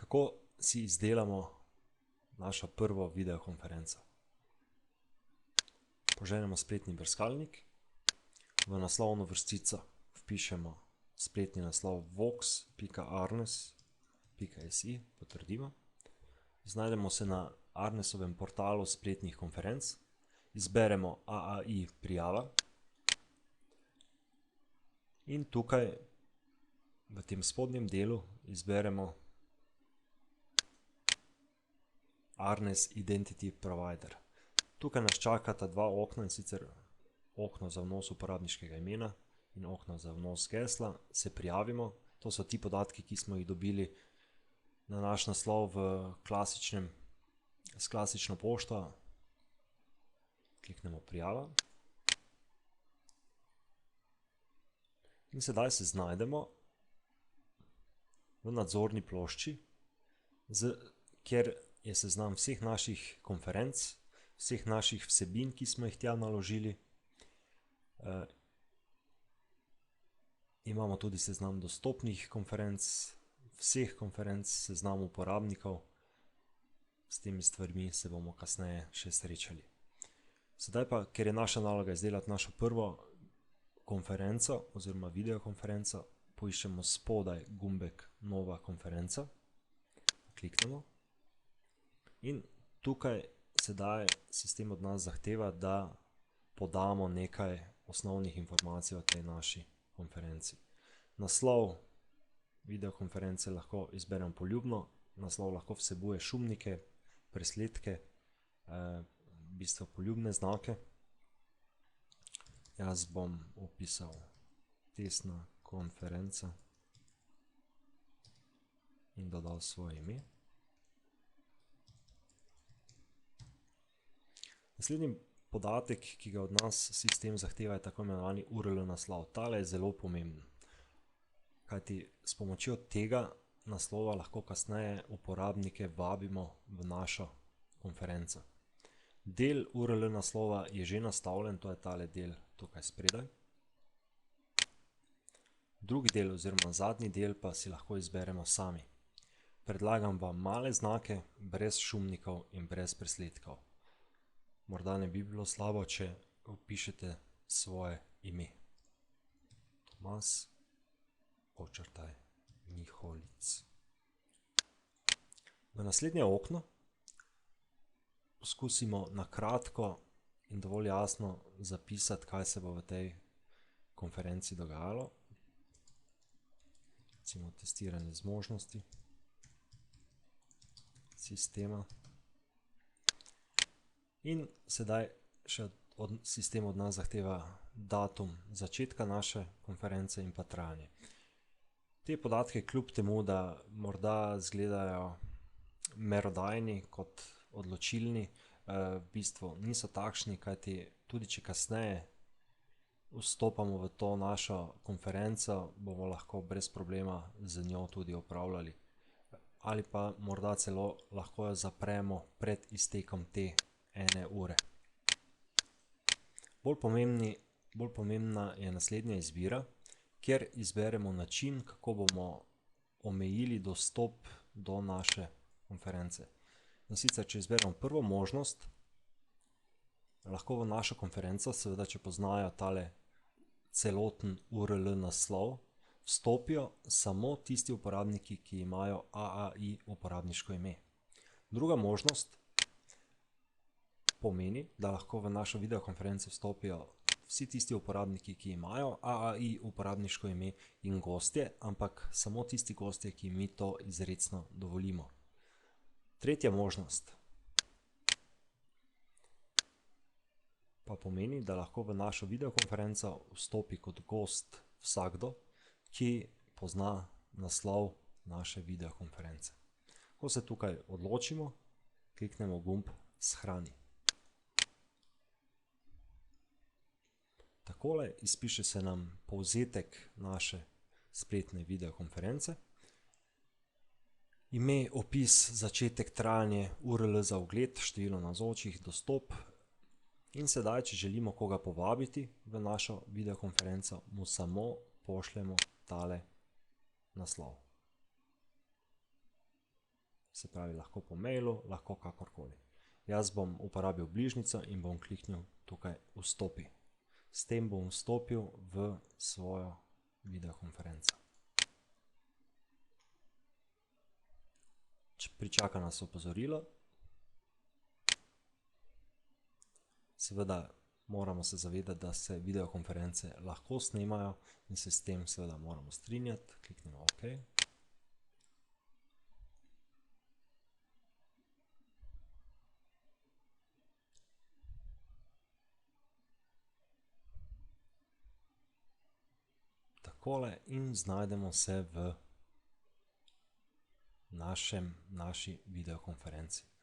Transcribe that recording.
Kako si izdelamo našo prvo videokonferenco? Poženemo spletni brskalnik, v naslovno vrstico vpišemo spletni naslov vox.arnes.si, potrdimo. Znajdemo se na Arnesovem portalu spletnih konferenc, izberemo AAI prijava in tukaj v tem spodnjem delu izberemo Arnes Identity Provider. Tukaj nas čakata dva okna, in sicer okno za vnos uporabniškega imena in okno za vnos gesla. Se prijavimo, to so ti podatki, ki smo jih dobili na naš naslov s klasično pošto. Kliknemo prijava. In sedaj se znajdemo v nadzorni plošči, kjer je seznam vseh naših konferenc, vseh naših vsebin, ki smo jih tja naložili. Imamo tudi seznam dostopnih konferenc, vseh konferenc, seznam uporabnikov. S temi stvarmi se bomo kasneje še srečali. Sedaj pa, ker je naša naloga izdelati našo prvo konferenco oziroma videokonferenco, poiščemo spodaj gumbek Nova konferenca, kliknemo in tukaj sedaj sistem od nas zahteva, da podamo nekaj osnovnih informacij o tej naši konferenci. Naslov videokonference lahko izberemo poljubno, naslov lahko vsebuje šumnike, presledke, v bistvu poljubne znake. Jaz bom opisal testna konferenca in dodal svoje ime. Naslednji podatek, ki ga od nas sistem zahteva, je tako imenovani URL naslov. Tale je zelo pomemben, kajti s pomočjo tega naslova lahko kasneje uporabnike vabimo v našo konferenco. Del URL naslova je že nastavljen, to je tale del tukaj spredaj. Drugi del oziroma zadnji del pa si lahko izberemo sami. Predlagam vam male znake, brez šumnikov in brez presledkov. Morda ne bi bilo slabo, če vpišete svoje ime. Tomas Miholic. V naslednje okno poskusimo na kratko in dovolj jasno zapisati, kaj se bo v tej konferenci dogajalo. Recimo testiranje zmožnosti sistema. In sedaj še sistem od nas zahteva datum začetka naše konference in pa trajanje. Te podatke, kljub temu, da morda izgledajo merodajni kot odločilni, v bistvu niso takšni, kajti tudi če kasneje vstopamo v to našo konferenco, bomo lahko brez problema z njo tudi opravljali. Ali pa morda celo lahko jo zapremo pred iztekom te 1 ure. Bolj pomembna je naslednja izbira, kjer izberemo način, kako bomo omejili dostop do naše konference. In sicer, če izberemo prvo možnost, lahko v našo konferenco, seveda če poznajo tale celoten URL naslov, vstopijo samo tisti uporabniki, ki imajo AAI uporabniško ime. Druga možnost pomeni, da lahko v našo videokonferenco vstopijo vsi tisti uporabniki, ki imajo AAI uporabniško ime in gostje, ampak samo tisti gostje, ki mi to izrecno dovolimo. Tretja možnost pa pomeni, da lahko v našo videokonferenco vstopi kot gost vsakdo, ki pozna naslov naše videokonference. Ko se tukaj odločimo, kliknemo gumb Shrani. Takole izpiše se nam povzetek naše spletne videokonference. Ime, opis, začetek, trajanje, URL za ogled, število navzočih, dostop. In sedaj, če želimo koga povabiti v našo videokonferenco, mu samo pošljemo tale naslov. se pravi lahko po mailu, lahko kakorkoli. Jaz bom uporabil bližnjico in bom kliknil tukaj vstopi. S tem bom vstopil v svojo videokonferenco. Pričaka nas opozorilo. Seveda moramo se zavedati, da se videokonference lahko snemajo in se s tem seveda moramo strinjati. Kliknemo OK. Takole in znajdemo se v naši videokonferenci.